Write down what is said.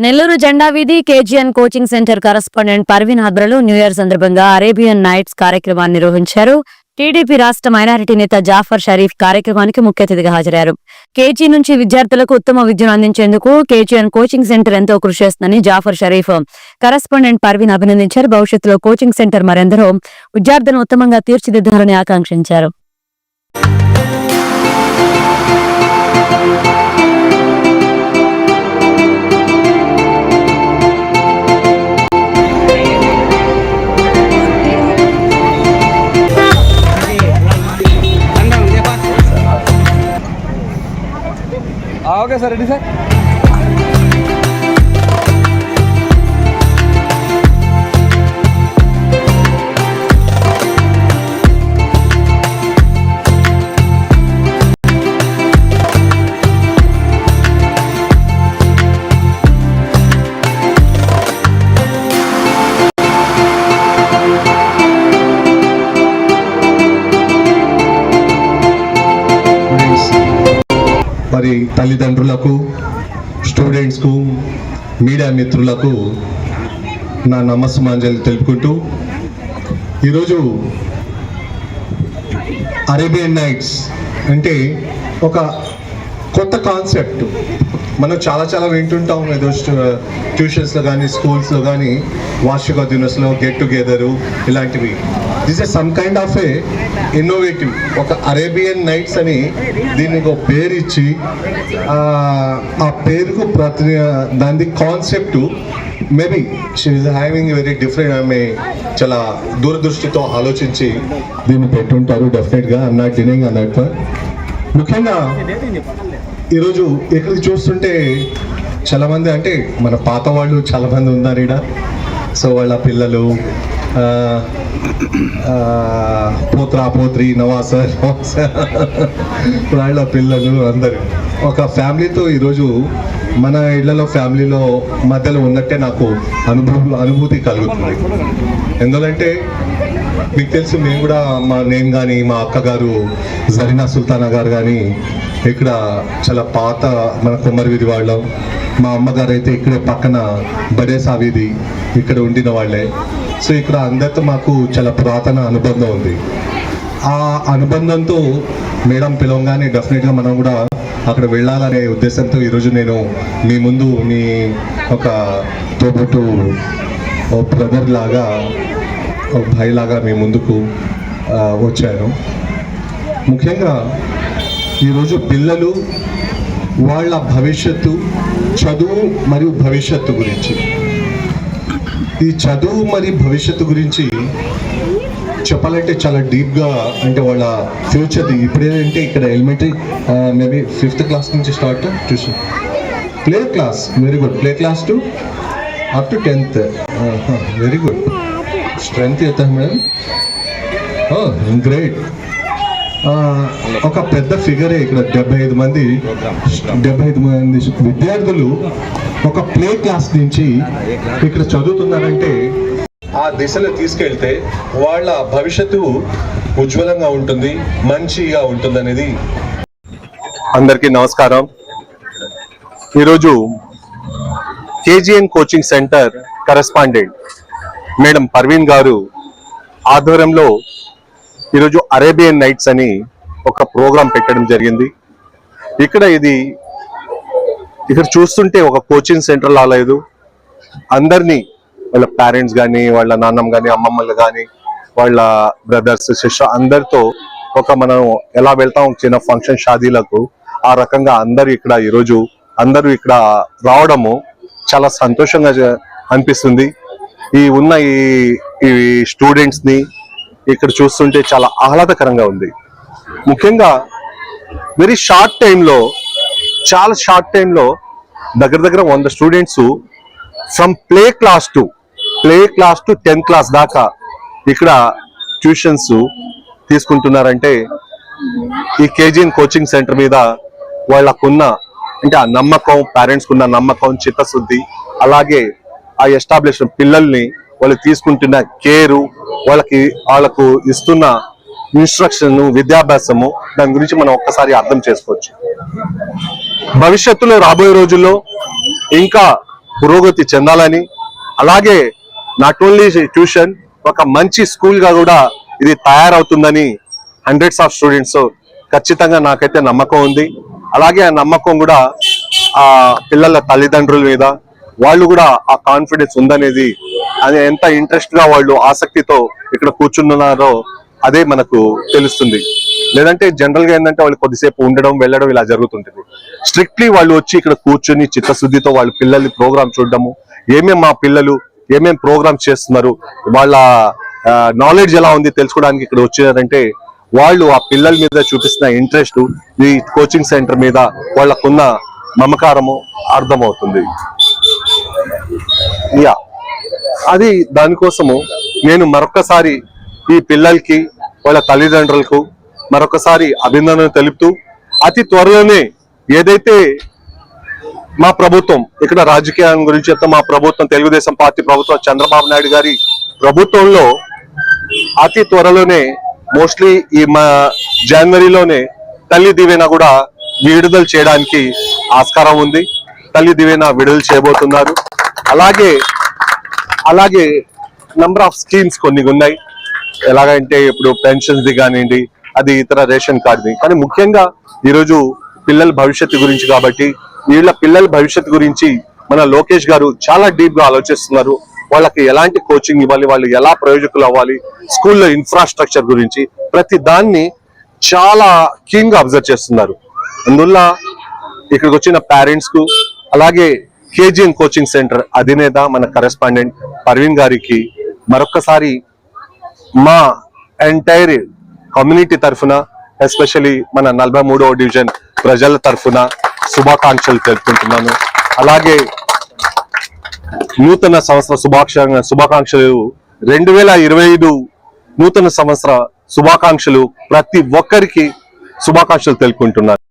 నెల్లూరు జెండా వీధి KGN coaching centre correspondent Parveen ఆధ్వర్యంలో న్యూ ఇయర్ సందర్భంగా అరేబియన్ నైట్స్ కార్యక్రమాన్ని నిర్వహించారు. టీడీపీ రాష్ట్ర మైనారిటీ నేత జాఫర్ షరీఫ్ కార్యక్రమానికి ముఖ్య అతిథిగా హాజరయ్యారు. కేజీ నుంచి విద్యార్థులకు ఉత్తమ విద్యను అందించేందుకు కేజీఎన్ కోచింగ్ సెంటర్ ఎంతో కృషి చేస్తుందని జాఫర్ షరీఫ్ కరస్పాండెంట్ పర్వీన్ అభినందించారు. భవిష్యత్తులో కోచింగ్ సెంటర్ మరెందరో విద్యార్థులను ఉత్తమంగా తీర్చిదిద్దాలని ఆకాంక్షించారు. Okay sir, ready sir. మరి తల్లిదండ్రులకు, స్టూడెంట్స్కు, మీడియా మిత్రులకు నా నమస్సుమాంజలి తెలుపుకుంటూ ఈరోజు అరేబియన్ నైట్స్ అంటే ఒక కొత్త కాన్సెప్ట్. మనం చాలా వింటుంటాం, ఏదో ట్యూషన్స్లో కానీ స్కూల్స్లో కానీ వార్షిక దినోత్సవంలో గెట్ టుగెదరు ఇలాంటివి. This is some kind of A innovative. ఒక అరేబియన్ నైట్స్ అని దీనికి ఒక పేరు ఇచ్చి ఆ పేరుకు దాని concept maybe she is having very different. ఆమె చాలా దూరదృష్టితో ఆలోచించి దీన్ని పెట్టుంటారు. డెఫినెట్గా I'm not denying on that. ముఖ్యంగా ఈరోజు ఇక్కడికి చూస్తుంటే చాలామంది, అంటే మన పాత వాళ్ళు చాలామంది ఉన్నారు ఇక్కడ. సో వాళ్ళ పిల్లలు, పోత్రి నవాస వాళ్ళ పిల్లలు అందరూ ఒక ఫ్యామిలీతో ఈరోజు మన ఇళ్లలో ఫ్యామిలీలో మధ్యలో ఉన్నట్టే నాకు అనుభూతి కలుగుతుంది. ఎందుకంటే మీకు తెలుసు, మేము కూడా నేను కానీ మా అక్కగారు జరీనా సుల్తానా గారు కానీ ఇక్కడ చాలా పాత మన కొమ్మరి వీధి వాళ్ళం. మా అమ్మగారు అయితే ఇక్కడే పక్కన బడేసా వీధి ఇక్కడ ఉండిన వాళ్ళే. సో ఇక్కడ అందరితో మాకు చాలా పురాతన అనుబంధం ఉంది. ఆ అనుబంధంతో మేడం పిలవగానే డెఫినెట్గా మనం కూడా అక్కడ వెళ్ళాలనే ఉద్దేశంతో ఈరోజు నేను మీ ముందు మీ ఒక తోబుట్టు ఓ బ్రదర్ లాగా, ఒక భాయ్ లాగా మీ ముందుకు వచ్చాను. ముఖ్యంగా ఈరోజు పిల్లలు వాళ్ళ భవిష్యత్తు, చదువు మరియు భవిష్యత్తు గురించి, ఈ చదువు మరియు భవిష్యత్తు గురించి చెప్పాలంటే చాలా డీప్గా, అంటే వాళ్ళ ఫ్యూచర్ ఇప్పుడేంటే ఇక్కడ ఎలిమెంటరీ మేబీ 5th క్లాస్ నుంచి start tuition, play class, very good, play class to up to 10th. Very good. Strength అవుతా మేడం, గ్రేట్. ఒక పెద్ద ఫిగరే ఇక్కడ. 75 మంది విద్యార్థులు ఒక ప్లే క్లాస్ నుంచి ఇక్కడ చదువుతున్నారంటే ఆ దిశలో తీసుకెళ్తే వాళ్ళ భవిష్యత్తు ఉజ్వలంగా ఉంటుంది, మంచిగా ఉంటుంది అనేది. అందరికీ నమస్కారం. ఈరోజు KGN coaching centre correspondent madam Parveen గారు ఆధ్వర్యంలో ఈరోజు అరేబియన్ నైట్స్ అని ఒక ప్రోగ్రాం పెట్టడం జరిగింది. ఇక్కడ చూస్తుంటే ఒక కోచింగ్ సెంటర్ లా లేదు. అందరినీ, వాళ్ళ పేరెంట్స్ కానీ, వాళ్ళ నాన్నమ్మ కానీ, అమ్మమ్మలు కానీ, వాళ్ళ బ్రదర్స్, సిస్టర్ అందరితో మనం ఎలా వెళ్తాం చిన్న ఫంక్షన్ షాదీలకు, ఆ రకంగా అందరూ ఇక్కడ రావడము చాలా సంతోషంగా అనిపిస్తుంది. ఈ స్టూడెంట్స్ ని ఇక్కడ చూస్తుంటే చాలా ఆహ్లాదకరంగా ఉంది. ముఖ్యంగా వెరీ షార్ట్ టైంలో దగ్గర 100 students from play class to 10th class దాకా ఇక్కడ ట్యూషన్స్ తీసుకుంటున్నారంటే ఈ కేజీఎన్ కోచింగ్ సెంటర్ మీద వాళ్ళకున్న, అంటే ఆ నమ్మకం, పేరెంట్స్ కున్న నమ్మకం, చిత్తశుద్ధి, అలాగే ఆ ఎస్టాబ్లిష్మెంట్ పిల్లల్ని వాళ్ళు తీసుకుంటున్న కేరు, వాళ్ళకు ఇస్తున్న ఇన్స్ట్రక్షన్, విద్యాభ్యాసము, దాని గురించి మనం ఒక్కసారి అర్థం చేసుకోవచ్చు. భవిష్యత్తులో రాబోయే రోజుల్లో ఇంకా పురోగతి చెందాలని, అలాగే నాట్ ఓన్లీ ట్యూషన్ ఒక మంచి స్కూల్ గా కూడా ఇది తయారవుతుందని హండ్రెడ్స్ ఆఫ్ స్టూడెంట్స్ ఖచ్చితంగా నాకైతే నమ్మకం ఉంది. అలాగే ఆ నమ్మకం కూడా ఆ పిల్లల తల్లిదండ్రుల మీద వాళ్ళు కూడా ఆ కాన్ఫిడెన్స్ ఉందనేది, అది ఎంత ఇంట్రెస్ట్ గా వాళ్ళు ఆసక్తితో ఇక్కడ కూర్చున్నారో అదే మనకు తెలుస్తుంది. లేదంటే జనరల్ గా ఏంటంటే వాళ్ళు కొద్దిసేపు ఉండడం వెళ్ళడం ఇలా జరుగుతుంటుంది. స్ట్రిక్ట్లీ వాళ్ళు వచ్చి ఇక్కడ కూర్చొని చిత్తశుద్ధితో వాళ్ళ పిల్లల్ని ప్రోగ్రామ్ చూడడము, మా పిల్లలు ఏమేం ప్రోగ్రామ్స్ చేస్తున్నారు, వాళ్ళ నాలెడ్జ్ ఎలా ఉంది తెలుసుకోవడానికి ఇక్కడ వచ్చారంటే వాళ్ళు ఆ పిల్లల మీద చూపిస్తున్న ఇంట్రెస్ట్, ఈ కోచింగ్ సెంటర్ మీద వాళ్ళకున్న మమకారము అర్థమవుతుంది. అది దానికోసము నేను మరొకసారి ఈ పిల్లలకి వాళ్ళ తల్లిదండ్రులకు మరొకసారి అభినందనలు తెలుపుతూ, అతి త్వరలోనే ఏదైతే మా ప్రభుత్వం ఇక్కడ రాజకీయం గురించి చెప్తాం, మా ప్రభుత్వం తెలుగుదేశం పార్టీ ప్రభుత్వం చంద్రబాబు నాయుడు గారి ప్రభుత్వంలో అతి త్వరలోనే మోస్ట్లీ ఈ జనవరిలోనే తల్లి దీవెన కూడా విడుదల చేయడానికి ఆస్కారం ఉంది. తల్లి దీవెన విడుదల చేయబోతున్నారు. అలాగే నంబర్ ఆఫ్ స్కీమ్స్ కొన్ని ఉన్నాయి. ఎలాగంటే ఇప్పుడు పెన్షన్స్ ది కానివ్వండి, అది ఇతర రేషన్ కార్డుది. కానీ ముఖ్యంగా ఈరోజు పిల్లల భవిష్యత్తు గురించి కాబట్టి వీళ్ళ పిల్లల భవిష్యత్తు గురించి మన లోకేష్ గారు చాలా డీప్ గా ఆలోచిస్తున్నారు. వాళ్ళకి ఎలాంటి కోచింగ్ ఇవ్వాలి, వాళ్ళు ఎలా ప్రయోజకులు అవ్వాలి, స్కూల్లో ఇన్ఫ్రాస్ట్రక్చర్ గురించి ప్రతి దాన్ని చాలా కీన్ గా అబ్జర్వ్ చేస్తున్నారు. అందువల్ల ఇక్కడికి వచ్చిన పేరెంట్స్ కు, అలాగే కేజీఎన్ కోచింగ్ సెంటర్ అధినేత మన కరెస్పాండెంట్ పర్వీన్ గారికి మరొక్కసారి మా ఎంటైర్ కమ్యూనిటీ తరఫున, ఎస్పెషల్లీ మన 43వ డివిజన్ ప్రజల తరఫున శుభాకాంక్షలు తెలుపుకుంటున్నాను. అలాగే నూతన సంవత్సర శుభాకాంక్షలు 2025 నూతన సంవత్సర శుభాకాంక్షలు ప్రతి ఒక్కరికి శుభాకాంక్షలు తెలుపుకుంటున్నాను.